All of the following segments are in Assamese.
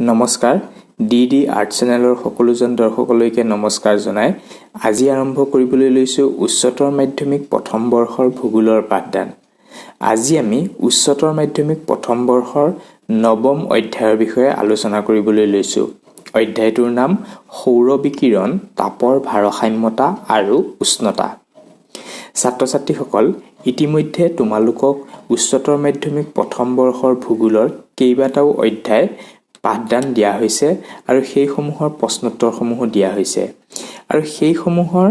নমস্কাৰ ডি আৰ্ট চেনেলৰ সকলোজন দৰ্শকলৈকে নমস্কাৰ জনাই আজি আৰম্ভ কৰিবলৈ লৈছো উচ্চতৰ মাধ্যমিক প্ৰথম বৰ্ষৰ ভূগোলৰ পাঠদান। আজি আমি উচ্চতৰ মাধ্যমিক প্ৰথম বৰ্ষৰ নৱম অধ্যায়ৰ বিষয়ে আলোচনা কৰিবলৈ লৈছো। অধ্যায়টোৰ নাম সৌৰ বিকিৰণ, তাপৰ ভাৰসাম্যতা আৰু উষ্ণতা। ছাত্ৰ-ছাত্ৰীসকল, ইতিমধ্যে তোমালোকক উচ্চতৰ মাধ্যমিক প্ৰথম বৰ্ষৰ ভূগোলৰ কেইবাটাও অধ্যায় পাঠদান দিয়া হৈছে আৰু সেইসমূহৰ প্ৰশ্নোত্তৰসমূহ দিয়া হৈছে আৰু সেইসমূহৰ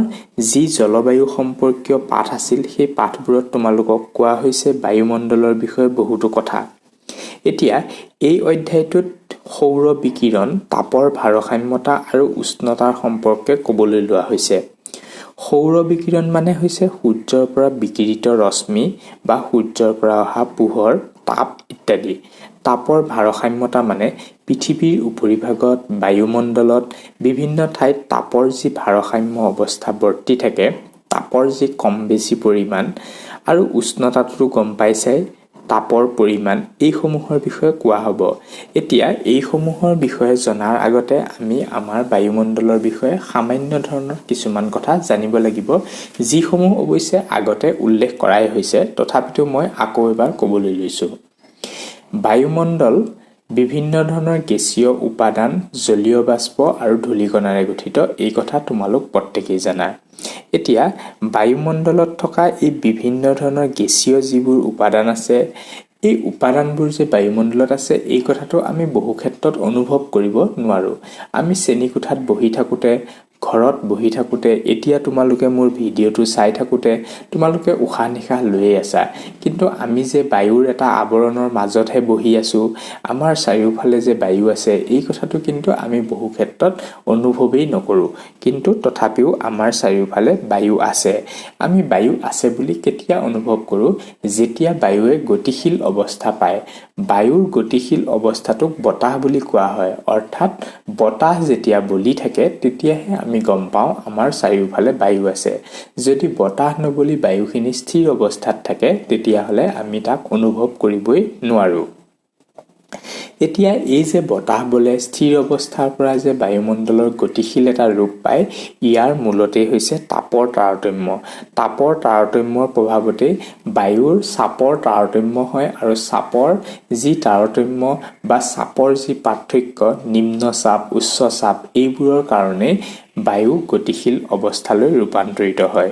যি জলবায়ু সম্পৰ্কীয় পাঠ আছিল সেই পাঠবোৰত তোমালোকক কোৱা হৈছে বায়ুমণ্ডলৰ বিষয়ে বহুতো কথা। এতিয়া এই অধ্যায়টোত সৌৰ বিকিৰণ, তাপৰ ভাৰসাম্যতা আৰু উষ্ণতাৰ সম্পৰ্কে ক'বলৈ লোৱা হৈছে। সৌৰ বিকিৰণ মানে হৈছে সূৰ্যৰ পৰা বিকিৰিত ৰশ্মি বা সূৰ্যৰ পৰা অহা পোহৰ, তাপ ইত্যাদি। তাপৰ ভাৰসাম্যতা মানে পৃথিৱীৰ উপৰিভাগত বায়ুমণ্ডলত বিভিন্ন ঠাইত তাপৰ যি ভাৰসাম্য অৱস্থা বৰ্তি থাকে, তাপৰ যি কম বেছি পৰিমাণ আৰু উষ্ণতাটো গম পাইছাই তাপৰ পৰিমাণ, এইসমূহৰ বিষয়ে কোৱা হ'ব। এতিয়া এইসমূহৰ বিষয়ে জনাৰ আগতে আমি আমাৰ বায়ুমণ্ডলৰ বিষয়ে সামান্য ধৰণৰ কিছুমান কথা জানিব লাগিব, যিসমূহ অৱশ্যে আগতে উল্লেখ কৰাই হৈছে, তথাপিতো মই আকৌ এবাৰ ক'বলৈ লৈছোঁ। বায়ুমণ্ডল বিভিন্ন ধৰণৰ গেছীয় উপাদান, জলীয় বাষ্প আৰু ধূলিকণাৰে গঠিত, এই কথা তোমালোক প্ৰত্যেকেই জানা। এতিয়া বায়ুমণ্ডলত থকা এই বিভিন্ন ধৰণৰ গেছীয় যিবোৰ উপাদান আছে, এই উপাদানবোৰ যে বায়ুমণ্ডলত আছে এই কথাটো আমি বহু ক্ষেত্ৰত অনুভৱ কৰিব নোৱাৰোঁ। আমি শ্ৰেণীকোঠাত বহি থাকোঁতে, ঘৰত বহি থাকোঁতে, এতিয়া তোমালোকে মোৰ ভিডিঅ'টো চাই থাকোঁতে তোমালোকে উশাহ নিশাহ লৈয়ে আছা, কিন্তু আমি যে বায়ুৰ এটা আৱৰণৰ মাজতহে বহি আছোঁ, আমাৰ চাৰিওফালে যে বায়ু আছে এই কথাটো কিন্তু আমি বহু ক্ষেত্ৰত অনুভৱেই নকৰোঁ। কিন্তু তথাপিও আমাৰ চাৰিওফালে বায়ু আছে। আমি বায়ু আছে বুলি কেতিয়া অনুভৱ কৰোঁ? যেতিয়া বায়ুৱে গতিশীল অৱস্থা পায়। বায়ুৰ গতিশীল অৱস্থাটোক বতাহ বুলি কোৱা হয়। অৰ্থাৎ বতাহ যেতিয়া বলি থাকে তেতিয়াহে আমি গম পাওঁ আমাৰ চাৰিওফালে বায়ু আছে। যদি বতাহ নবলি বায়ুখিনি স্থিৰ অৱস্থাত থাকে তেতিয়াহ'লে আমি তাক অনুভৱ কৰিবই নোৱাৰোঁ। এতিয়া এই যে বতাহ বলে স্থিৰ অৱস্থাৰ পৰা যে বায়ুমণ্ডলৰ গতিশীল এটা ৰূপ পায়, ইয়াৰ মূলতেই হৈছে তাপৰ তাৰতম্য। তাপৰ তাৰতম্যৰ প্ৰভাৱতেই বায়ুৰ চাপৰ তাৰতম্য হয় আৰু চাপৰ যি তাৰতম্য বা চাপৰ যি পাৰ্থক্য, নিম্ন চাপ, উচ্চ চাপ, এইবোৰৰ কাৰণেই বায়ু গতিশীল অৱস্থালৈ ৰূপান্তৰিত হয়।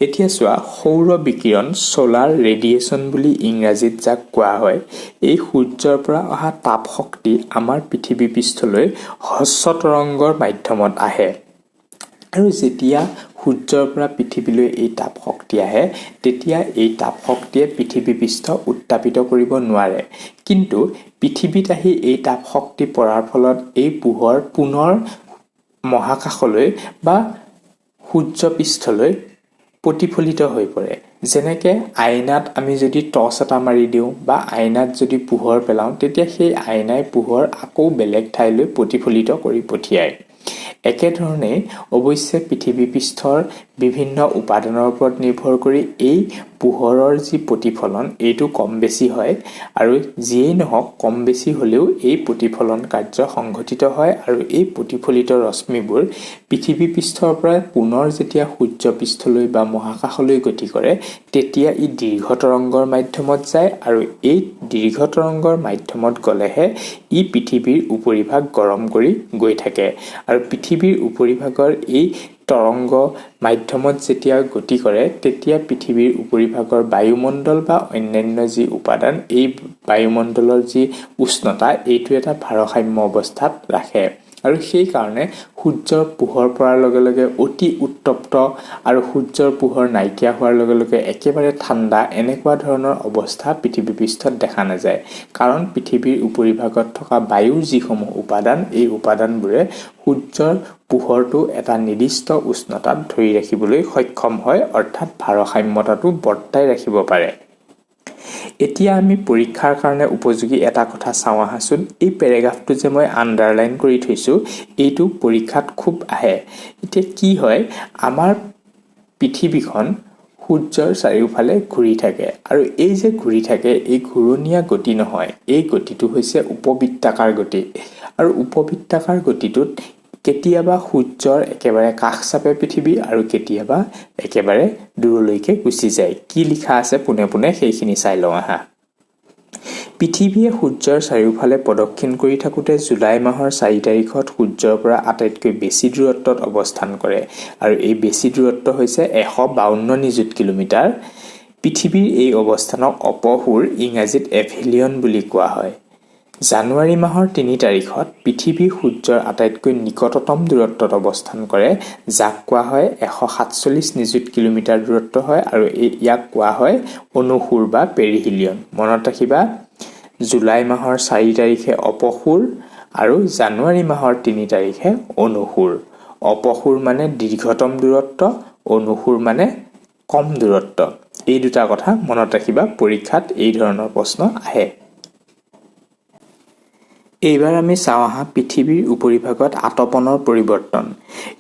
এতিয়া চোৱা, সৌৰ বিকিৰণ, ছ'লাৰ ৰেডিয়েশ্যন বুলি ইংৰাজীত যাক কোৱা হয়, এই সূৰ্যৰ পৰা অহা তাপ শক্তি আমাৰ পৃথিৱী পৃষ্ঠলৈ হ্ৰস্ব তৰংগৰ মাধ্যমত আহে আৰু যেতিয়া সূৰ্যৰ পৰা পৃথিৱীলৈ এই তাপ শক্তি আহে তেতিয়া এই তাপ শক্তিয়ে পৃথিৱী পৃষ্ঠ উত্তাপিত কৰিব নোৱাৰে। কিন্তু পৃথিৱীত আহি এই তাপ শক্তি পৰাৰ ফলত এই পোহৰ পুনৰ মহাকাশলৈ বা সূৰ্য পৃষ্ঠলৈ প্ৰতিফলিত হৈ পৰে। যেনেকৈ আইনাত আমি যদি টৰ্চ এটা মাৰি দিওঁ বা আইনাত যদি পোহৰ পেলাওঁ, তেতিয়া সেই আইনাই পোহৰ আকৌ বেলেগ ঠাইলৈ প্ৰতিফলিত কৰি পঠিয়ায়। একেধৰণে অৱশ্যে পৃথিৱী পৃষ্ঠৰ বিভিন্ন উপাদানৰ ওপৰত নিৰ্ভৰ কৰি এই পোহৰৰ যি প্ৰতিফলন এইটো কম বেছি হয় আৰু যিয়েই নহওক কম বেছি হ'লেও এই প্ৰতিফলন কাৰ্য সংঘটিত হয় আৰু এই প্ৰতিফলিত ৰশ্মিবোৰ পৃথিৱী পৃষ্ঠৰ পৰা পুনৰ যেতিয়া সূৰ্য পৃষ্ঠলৈ বা মহাকাশলৈ গতি কৰে তেতিয়া ই দীৰ্ঘ তৰংগৰ মাধ্যমত যায় আৰু এই দীৰ্ঘ তৰংগৰ মাধ্যমত গ'লেহে ই পৃথিৱীৰ উপৰিভাগ গৰম কৰি গৈ থাকে আৰু পৃথিৱীৰ উপৰিভাগৰ এই তৰংগ মাধ্যমত যেতিয়া গতি কৰে তেতিয়া পৃথিৱীৰ উপৰিভাগৰ বায়ুমণ্ডল বা অন্যান্য যি উপাদান, এই বায়ুমণ্ডলৰ যি উষ্ণতা এইটো এটা ভাৰসাম্য অৱস্থাত ৰাখে আৰু সেইকাৰণে সূৰ্যৰ পোহৰ পৰাৰ লগে লগে অতি উত্তপ্ত আৰু সূৰ্যৰ পোহৰ নাইকিয়া হোৱাৰ লগে লগে একেবাৰে ঠাণ্ডা এনেকুৱা ধৰণৰ অৱস্থা পৃথিৱী পৃষ্ঠত দেখা নাযায়। কাৰণ পৃথিৱীৰ উপৰিভাগত থকা বায়ুৰ যিসমূহ উপাদান, এই উপাদানবোৰে সূৰ্যৰ পোহৰটো এটা নিৰ্দিষ্ট উষ্ণতাত ধৰি ৰাখিবলৈ সক্ষম হয়, অৰ্থাৎ ভাৰসাম্যতাটো বৰ্তাই ৰাখিব পাৰে। এতিয়া আমি পৰীক্ষাৰ কাৰণে উপযোগী এটা কথা চাওঁ আহাচোন। এই পেৰেগ্ৰাফটো যে মই আণ্ডাৰলাইন কৰি থৈছোঁ, এইটো পৰীক্ষাত খুব আহে। এতিয়া কি হয়, আমাৰ পৃথিৱীখন সূৰ্যৰ চাৰিওফালে ঘূৰি থাকে আৰু এই যে ঘূৰি থাকে এই ঘূৰণীয়া গতি নহয়, এই গতিটো হৈছে উপবৃত্তাকাৰ গতি আৰু উপবৃত্তাকাৰ গতিটোত কেতিয়াবা সূৰ্যৰ একেবাৰে কাষ চাপে পৃথিৱী আৰু কেতিয়াবা একেবাৰে দূৰলৈকে গুচি যায়। কি লিখা আছে পোনে পোনে সেইখিনি চাই লওঁ আহা। পৃথিৱীয়ে সূৰ্যৰ চাৰিওফালে প্ৰদক্ষিণ কৰি থাকোঁতে জুলাই মাহৰ 4 তাৰিখত সূৰ্যৰ পৰা আটাইতকৈ বেছি দূৰত্বত অৱস্থান কৰে আৰু এই বেছি দূৰত্ব হৈছে 152 নিযুত কিলোমিটাৰ। পৃথিৱীৰ এই অৱস্থানক অপসূৰ, ইংৰাজীত এফেলিয়ন বুলি কোৱা হয়। জানুৱাৰী মাহৰ 3 তাৰিখত পৃথিৱী সূৰ্যৰ আটাইতকৈ নিকটতম দূৰত্বত অৱস্থান কৰে, যাক কোৱা হয় 147 নিযুত কিলোমিটাৰ দূৰত্ব হয় আৰু ইয়াক কোৱা হয় অনুসূৰ বা পেৰিহিলিয়ন। মনত ৰাখিবা, জুলাই মাহৰ 4 তাৰিখে অপসূৰ আৰু জানুৱাৰী মাহৰ 3 তাৰিখে অনুসূৰ। অপসূৰ মানে দীৰ্ঘতম দূৰত্ব, অনুসূৰ মানে কম দূৰত্ব। এই দুটা কথা মনত ৰাখিবা, পৰীক্ষাত এই ধৰণৰ প্ৰশ্ন আহে। এইবাৰ আমি চাওঁ আহা পৃথিৱীৰ উপৰিভাগত আতপনৰ পৰিৱৰ্তন।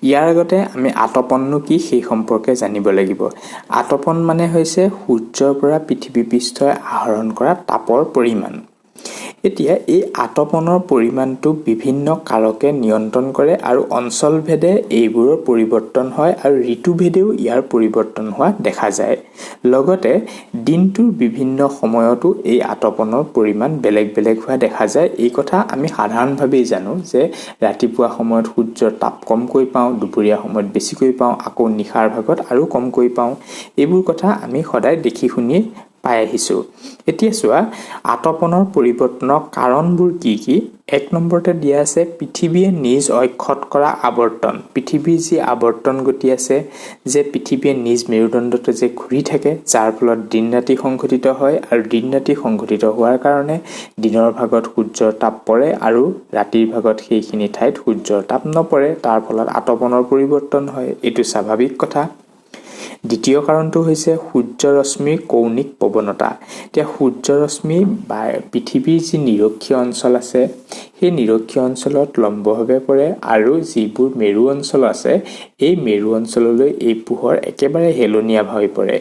ইয়াৰ আগতে আমি আতপননো কি সেই সম্পৰ্কে জানিব লাগিব। আতপন মানে হৈছে সূৰ্যৰ পৰা পৃথিৱী পৃষ্ঠই আহৰণ কৰা তাপৰ পৰিমাণ। এতিয়া এই আতপনৰ পৰিমাণটো বিভিন্ন কাৰকে নিয়ন্ত্ৰণ কৰে আৰু অঞ্চলভেদে এইবোৰৰ পৰিৱৰ্তন হয় আৰু ঋতুভেদেও ইয়াৰ পৰিৱৰ্তন হোৱা দেখা যায়। লগতে দিনটোৰ বিভিন্ন সময়তো এই আতপনৰ পৰিমাণ বেলেগ বেলেগ হোৱা দেখা যায়। এই কথা আমি সাধাৰণভাৱেই জানো যে ৰাতিপুৱা সময়ত সূৰ্যৰ তাপ কমকৈ পাওঁ, দুপৰীয়া সময়ত বেছিকৈ পাওঁ, আকৌ নিশাৰ ভাগত আৰু কমকৈ পাওঁ। এইবোৰ কথা আমি সদায় দেখি শুনি পাই আহিছোঁ। এতিয়া চোৱা, আতপনৰ পৰিৱৰ্তনৰ কাৰণবোৰ কি কি? 1 নম্বৰতে দিয়া আছে পৃথিৱীয়ে নিজ অক্ষত কৰা আৱৰ্তন। পৃথিৱীৰ যি আৱৰ্তন গতি আছে, যে পৃথিৱীয়ে নিজ মেৰুদণ্ডতে যে ঘূৰি থাকে, যাৰ ফলত দিন ৰাতি সংঘটিত হয় আৰু দিন ৰাতি সংঘটিত হোৱাৰ কাৰণে দিনৰ ভাগত সূৰ্যৰ তাপ পৰে আৰু ৰাতিৰ ভাগত সেইখিনি ঠাইত সূৰ্যৰ তাপ নপৰে, তাৰ ফলত আতপনৰ পৰিৱৰ্তন হয়। এইটো স্বাভাৱিক কথা। দ্বিতীয় কাৰণটো হৈছে সূৰ্যৰশ্মিৰ কৌণিক প্ৰৱণতা। এতিয়া সূৰ্যৰশ্মি বা পৃথিৱীৰ যি নিৰক্ষীয় অঞ্চল আছে, সেই নিৰক্ষীয় অঞ্চলত লম্বভাৱে পৰে আৰু যিবোৰ মেৰু অঞ্চল আছে, এই মেৰু অঞ্চললৈ এই পোহৰ একেবাৰে হেলনীয়া হৈ পৰে।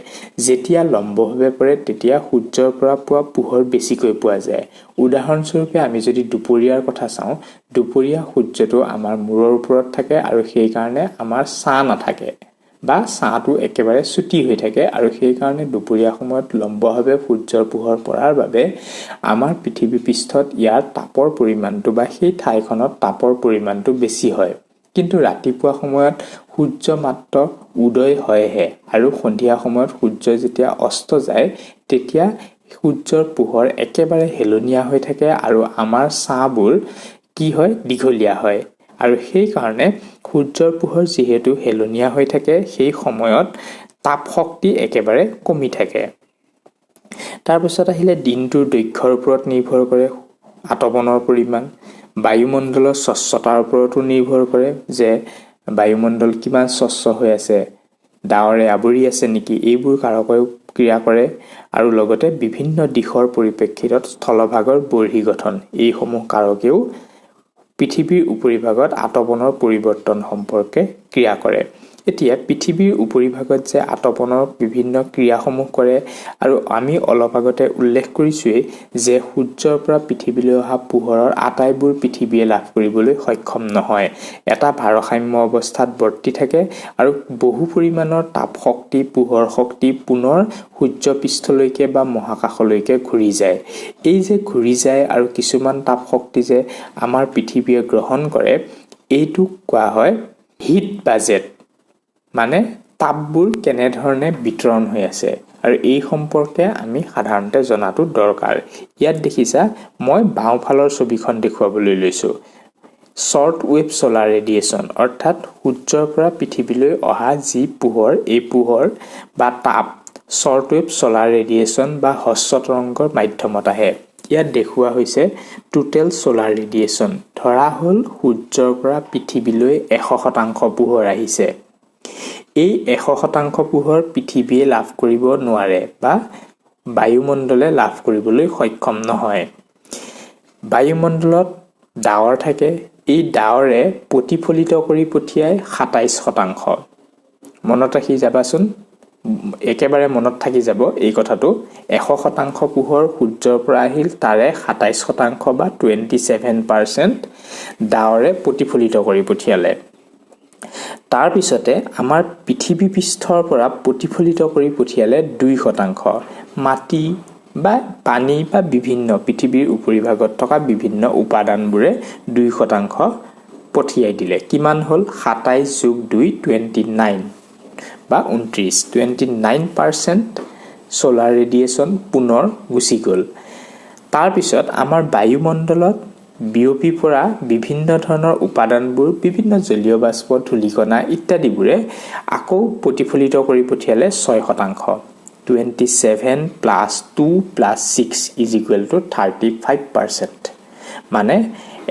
যেতিয়া লম্বভাৱে পৰে তেতিয়া সূৰ্যৰ পৰা পোৱা পোহৰ বেছিকৈ পোৱা যায়। উদাহৰণস্বৰূপে আমি যদি দুপৰীয়াৰ কথা চাওঁ, দুপৰীয়া সূৰ্যটো আমাৰ মূৰৰ ওপৰত থাকে আৰু সেইকাৰণে আমাৰ ছাঁ নাথাকে বা ছাঁটো একেবাৰে চুটি হৈ থাকে আৰু সেইকাৰণে দুপৰীয়া সময়ত লম্বভাৱে সূৰ্যৰ পোহৰ পৰাৰ বাবে আমাৰ পৃথিৱী পৃষ্ঠত ইয়াৰ তাপৰ পৰিমাণটো বা সেই ঠাইখনত তাপৰ পৰিমাণটো বেছি হয়। কিন্তু ৰাতিপুৱা সময়ত সূৰ্য মাত্ৰ উদয় হয়হে আৰু সন্ধিয়া সময়ত সূৰ্য যেতিয়া অস্ত যায় তেতিয়া সূৰ্যৰ পোহৰ একেবাৰে হেলনীয়া হৈ থাকে আৰু আমাৰ ছাঁবোৰ কি হয়, দীঘলীয়া হয়। আৰু সেইকাৰণে সূৰ্যৰ পোহৰ যিহেতু হেলনীয়া হৈ থাকে, সেই সময়ত তাপ শক্তি একেবাৰে কমি থাকে। তাৰপিছত আহিলে দিনটোৰ দৈৰ্ঘ্যৰ ওপৰত নিৰ্ভৰ কৰে আতপনৰ পৰিমাণ। বায়ুমণ্ডলৰ স্বচ্ছতাৰ ওপৰতো নিৰ্ভৰ কৰে, যে বায়ুমণ্ডল কিমান স্বচ্ছ হৈ আছে, ডাৱৰে আৱৰি আছে নেকি, এইবোৰ কাৰকেও ক্ৰিয়া কৰে। আৰু লগতে বিভিন্ন দিশৰ পৰিপ্ৰেক্ষিতত স্থলভাগৰ বৰ্হি গঠন, এইসমূহ কাৰকেও পৃথিৱীৰ উপৰিভাগত আতপনৰ পৰিৱৰ্তন সম্পৰ্কে ক্ৰিয়া কৰে। এতিয়া পৃথিৱীৰ উপৰিভাগত যে আতপনৰ বিভিন্ন ক্ৰিয়াসমূহ কৰে আৰু আমি অলপ আগতে উল্লেখ কৰিছোৱেই যে সূৰ্যৰ পৰা পৃথিৱীলৈ অহা পোহৰৰ আটাইবোৰ পৃথিৱীয়ে লাভ কৰিবলৈ সক্ষম নহয়। এটা ভাৰসাম্য অৱস্থাত বৰ্তি থাকে আৰু বহু পৰিমাণৰ তাপ শক্তি, পোহৰ শক্তি পুনৰ সূৰ্য পৃষ্ঠলৈকে বা মহাকাশলৈকে ঘূৰি যায়। এই যে ঘূৰি যায় আৰু কিছুমান তাপ শক্তি যে আমাৰ পৃথিৱীয়ে গ্ৰহণ কৰে, এইটোক কোৱা হয় হিট বাজেট। মানে তাপবোৰ কেনেধৰণে বিতৰণ হৈ আছে আৰু এই সম্পৰ্কে আমি সাধাৰণতে জনাটো দৰকাৰ। ইয়াত দেখিছা, মই বাওঁফালৰ ছবিখন দেখুৱাবলৈ লৈছোঁ। শ্বৰ্ট ৱেভ ছলাৰ ৰেডিয়েশ্যন, অৰ্থাৎ সূৰ্যৰ পৰা পৃথিৱীলৈ অহা যি পোহৰ, এই পোহৰ বা তাপ শ্বৰ্ট ৱেভ ছলাৰ ৰেডিয়েশ্যন বা হ্ৰস্ব তৰংগৰ মাধ্যমত আহে। ইয়াত দেখুওৱা হৈছে টোটেল ছলাৰ ৰেডিয়েশ্যন। ধৰা হ'ল সূৰ্যৰ পৰা পৃথিৱীলৈ 100% পোহৰ আহিছে। এই 100% পোহৰ পৃথিৱীয়ে লাভ কৰিব নোৱাৰে বা বায়ুমণ্ডলে লাভ কৰিবলৈ সক্ষম নহয়। বায়ুমণ্ডলত ডাৱৰ থাকে, এই ডাৱৰে প্ৰতিফলিত কৰি পঠিয়ায় 27%। মনত ৰাখি যাবাচোন, একেবাৰে মনত থাকি যাব এই কথাটো 100% পোহৰ সূৰ্যৰ পৰা আহিল তাৰে 27% বা 27% ডাৱৰে প্ৰতিফলিত কৰি পঠিয়ালে তাৰ পিছতে আমাৰ পৃথিৱী পৃষ্ঠৰ পৰা প্ৰতিফলিত কৰি পঠিয়ালে 2% মাটি বা পানী বা বিভিন্ন পৃথিৱীৰ উপৰিভাগত থকা বিভিন্ন উপাদানবোৰে 2% পঠিয়াই দিলে কিমান হল 27 + 2 29 বা 29% সোলাৰ ৰেডিয়েশন পুনৰ গুচি গল তাৰ পিছত আমাৰ বায়ুমণ্ডলত বিয়পি পৰা বিভিন্ন ধৰণৰ উপাদানবোৰ বিভিন্ন জলীয় বাষ্প ধূলিকণা ইত্যাদিবোৰে আকৌ প্ৰতিফলিত কৰি পঠিয়ালে 6% 27 + 2 + 6 = 35% মানে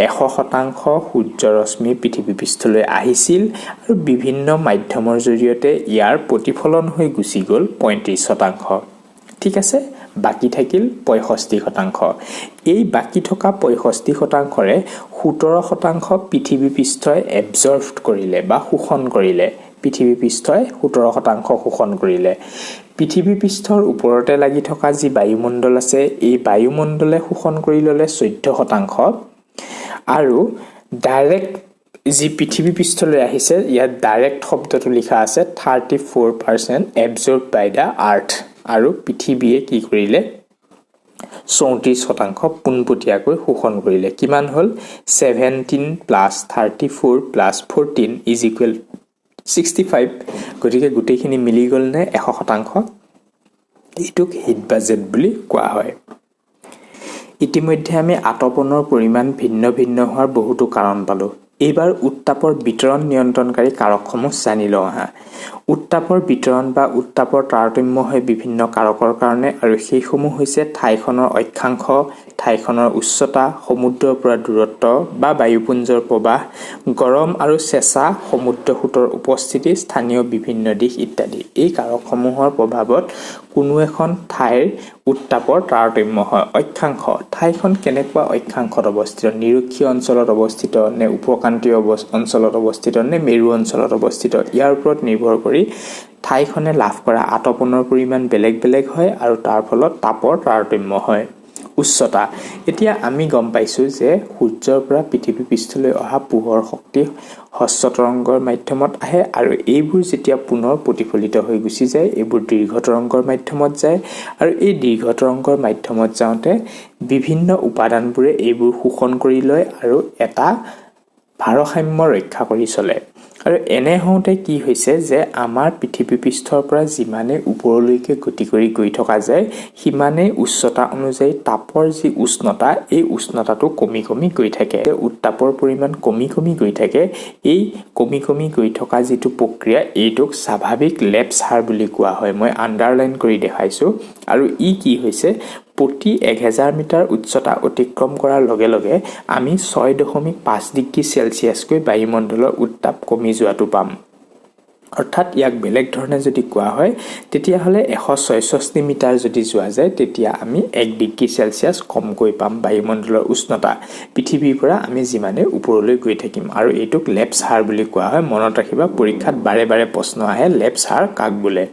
100% সূৰ্যৰশ্মি পৃথিৱী পৃষ্ঠলৈ আহিছিল আৰু বিভিন্ন মাধ্যমৰ জৰিয়তে ইয়াৰ প্ৰতিফলন হৈ গুচি গল 35%। ঠিক আছে বাকি থাকিল 65%। এই বাকি থকা 65%ৰে 17% পৃথিৱী পৃষ্ঠই এবজৰ্ভ কৰিলে বা শোষণ কৰিলে পৃথিৱী পৃষ্ঠই 17% শোষণ কৰিলে পৃথিৱী পৃষ্ঠৰ ওপৰতে লাগি থকা যি বায়ুমণ্ডল আছে এই বায়ুমণ্ডলে শোষণ কৰি ললে 14% আৰু ডাইৰেক্ট যি পৃথিৱী পৃষ্ঠলৈ আহিছে ইয়াত ডাইৰেক্ট শব্দটো লিখা আছে 34% এবজৰ্ব বাই দা আৰ্থ আৰু পৃথিৱীয়ে কি কৰিলে 34% পুনপটীয়াকৈ শোষণ কৰিলে কিমান হল 17 + 34 + 14 = 65 গতিকে গোটেইখিনি মিলি গল নে 100% এইটোক হিট বাজেট বুলি কোৱা হয় ইতিমধ্যে আমি আতপনৰ পৰিমাণ ভিন্ন ভিন্ন হোৱাৰ বহুতো কাৰণ পালো এইবাৰ উত্তাপৰ বিতৰণ নিয়ন্ত্ৰণকাৰী কাৰকসমূহ জানি লওঁ আহা উত্তাপৰ বিতৰণ বা উত্তাপৰ তাৰতম্য হয় বিভিন্ন কাৰকৰ কাৰণে আৰু সেইসমূহ হৈছে ঠাইখনৰ অক্ষাংশ ঠাইখনৰ উচ্চতা সমুদ্ৰৰ পৰা দূৰত্ব বা বায়ুপুঞ্জৰ প্ৰবাহ গৰম আৰু চেঁচা সমুদ্ৰ সোঁতৰ উপস্থিতি স্থানীয় বিভিন্ন দিশ ইত্যাদি এই কাৰকসমূহৰ প্ৰভাৱত কোনো এখন ঠাইৰ উত্তাপৰ তাৰতম্য হয় অক্ষাংশ ঠাইখন কেনেকুৱা অক্ষাংশত অৱস্থিত নিৰক্ষীয় অঞ্চলত অৱস্থিত নে উপক্ৰান্তীয় অঞ্চলত অৱস্থিত নে মেৰু অঞ্চলত অৱস্থিত ইয়াৰ ওপৰত নিৰ্ভৰ কৰি ঠাইখনে লাভ কৰা আতপনৰ পৰিমাণ বেলেগ বেলেগ হয় আৰু তাৰ ফলত তাপৰ তাৰতম্য হয় উচ্চতা এতিয়া আমি গম পাইছো যে সূৰ্যৰ পৰা পৃথিৱী পৃষ্ঠলৈ অহা পোহৰ শক্তি হস্ত তৰংগৰ মাধ্যমত আহে আৰু এইবোৰ যেতিয়া পুনৰ প্ৰতিফলিত হৈ গুচি যায় এইবোৰ দীৰ্ঘ তৰংগৰ মাধ্যমত যায় আৰু এই দীৰ্ঘ তৰংগৰ মাধ্যমত যাওঁতে বিভিন্ন উপাদানবোৰে এইবোৰ শোষণ কৰি লয় আৰু এটা ভাৰসাম্য ৰক্ষা কৰি চলে আৰু এনে হওঁতে কি হৈছে যে আমাৰ পৃথিৱী পৃষ্ঠৰ পৰা যিমানে ওপৰলৈকে গতি কৰি গৈ থকা যায় সিমানে উচ্চতা অনুযায়ী তাপৰ যি উষ্ণতা এই উষ্ণতাটো কমি কমি গৈ থাকে উত্তাপৰ পৰিমাণ কমি কমি গৈ থাকে এই কমি কমি গৈ থকা যিটো প্ৰক্ৰিয়া এইটোক স্বাভাৱিক লেপছ হাৰ বুলি কোৱা হয় মই আন্ডাৰলাইন কৰি দেখাইছো আৰু ই কি হৈছে প্ৰতি 1000 মিটাৰ উচ্চতা অতিক্ৰম কৰাৰ লগে লগে আমি 6.5 ডিগ্ৰী সেলসিয়াছকৈ বায়ুমণ্ডলৰ উত্তাপ কমি যোৱাটো পাম অৰ্থাৎ ইয়াক বেলেগ ধৰণে যদি কোৱা হয় তেতিয়া হলে 166 মিটাৰ যদি যোৱা যায় তেতিয়া আমি 1 ডিগ্ৰী সেলসিয়াছ কমকৈ পাম বায়ুমণ্ডলৰ উষ্ণতা পৃথিৱীৰ পৰা আমি যিমানে ওপৰলৈ গৈ থাকিম আৰু এইটোক লেপছ হাৰ বুলি কোৱা হয় মনত ৰাখিবা পৰীক্ষাত বাৰে বাৰে প্ৰশ্ন আহে লেপছ হাৰ কাক বোলে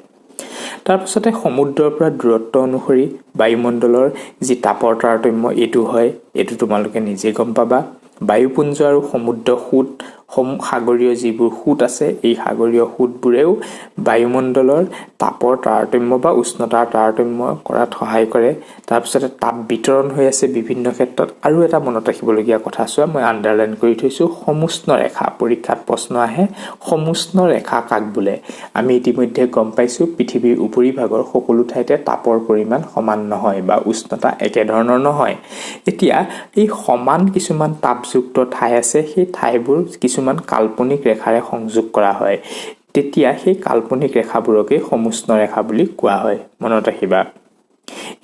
তাৰপিছতে সমুদ্ৰৰ পৰা দূৰত্ব অনুসৰি বায়ুমণ্ডলৰ যি তাপৰ তাৰতম্য এইটো হয় এইটো তোমালোকে নিজে গম পাবা বায়ুপুঞ্জ আৰু সমুদ্ৰ সোঁত সাগৰীয় যিবোৰ সোঁত আছে এই সাগৰীয় সোঁতবোৰেও বায়ুমণ্ডলৰ তাপৰ তাৰতম্য বা উষ্ণতাৰ তাৰতম্য কৰাত সহায় কৰে তাৰপিছতে তাপ বিতৰণ হৈ আছে বিভিন্ন ক্ষেত্ৰত আৰু এটা মনত ৰাখিবলগীয়া কথা আছে মই আন্ডাৰলাইন কৰি থৈছো সমুষ্ণ ৰেখা পৰীক্ষাত প্ৰশ্ন আহে সমুষ্ণ ৰেখা কাক বোলে আমি ইতিমধ্যে গম পাইছো পৃথিৱীৰ উপৰিভাগৰ সকলো ঠাইতে তাপৰ পৰিমাণ সমান নহয় বা উষ্ণতা একে ধৰণৰ নহয় এতিয়া এই সমান কিছুমান তাপযুক্ত ঠাই আছে সেই ঠাইবোৰ কিছুমান কাল্পনিক ৰেখাৰে সংযোগ কৰা হয় তেতিয়া সেই কাল্পনিক ৰেখাবোৰকে সমুষ্ণ ৰেখা বুলি কোৱা হয় মনত ৰাখিবা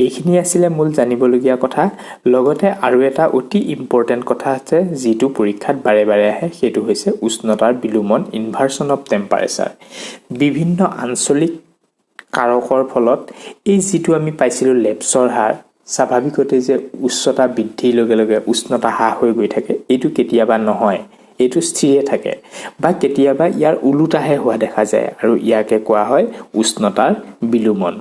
এইখিনি আছিল মূল জানিবলগীয়া কথা লগতে আৰু এটা অতি ইম্পৰ্টেন্ট কথা আছে যিটো পৰীক্ষাত বাৰে বাৰে আহে সেইটো হৈছে উষ্ণতাৰ বিলোমন ইনভাৰ্সন অফ টেম্পাৰেচাৰ বিভিন্ন আঞ্চলিক কাৰকৰ ফলত এই যিটো আমি পাইছিলো লেপছৰ হাৰ স্বাভাৱিকতে যে উচ্চতা বৃদ্ধিৰ লগে লগে উষ্ণতা হ্ৰাস হৈ গৈ থাকে এইটো কেতিয়াবা নহয় এইটো স্থিৰে থাকে বা কেতিয়াবা ইয়াৰ ওলোটাহে হোৱা দেখা যায় আৰু ইয়াকে কোৱা হয় উষ্ণতাৰ বিলোমন।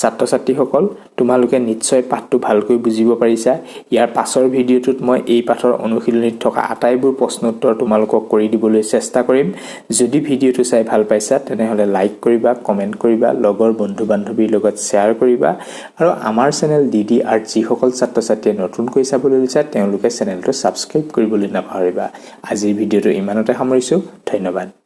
ছাত্ৰ-ছাত্ৰীসকল, তোমালোকে নিশ্চয় পাঠটো ভালকৈ বুজিব পাৰিছা। ইয়াৰ পাছৰ ভিডিঅ'টোত মই এই পাঠৰ অনুশীলনীত থকা আটাইবোৰ প্ৰশ্ন উত্তৰ তোমালোকক কৰি দিবলৈ চেষ্টা কৰিম। যদি ভিডিঅ'টো চাই ভাল পাইছা তেনেহ'লে লাইক কৰিবা, কমেণ্ট কৰিবা, লগৰ বন্ধু-বান্ধৱীৰ লগত শ্বেয়াৰ কৰিবা আৰু আমাৰ চেনেল ডিডি আৰ্ট যিসকল ছাত্ৰ-ছাত্ৰীয়ে নতুনকৈ চাবলৈ লৈছা তেওঁলোকে চেনেলটো ছাবস্ক্ৰাইব কৰিবলৈ নাপাহৰিবা। আজিৰ ভিডিঅ'টো ইমানতে সামৰিছোঁ। ধন্যবাদ।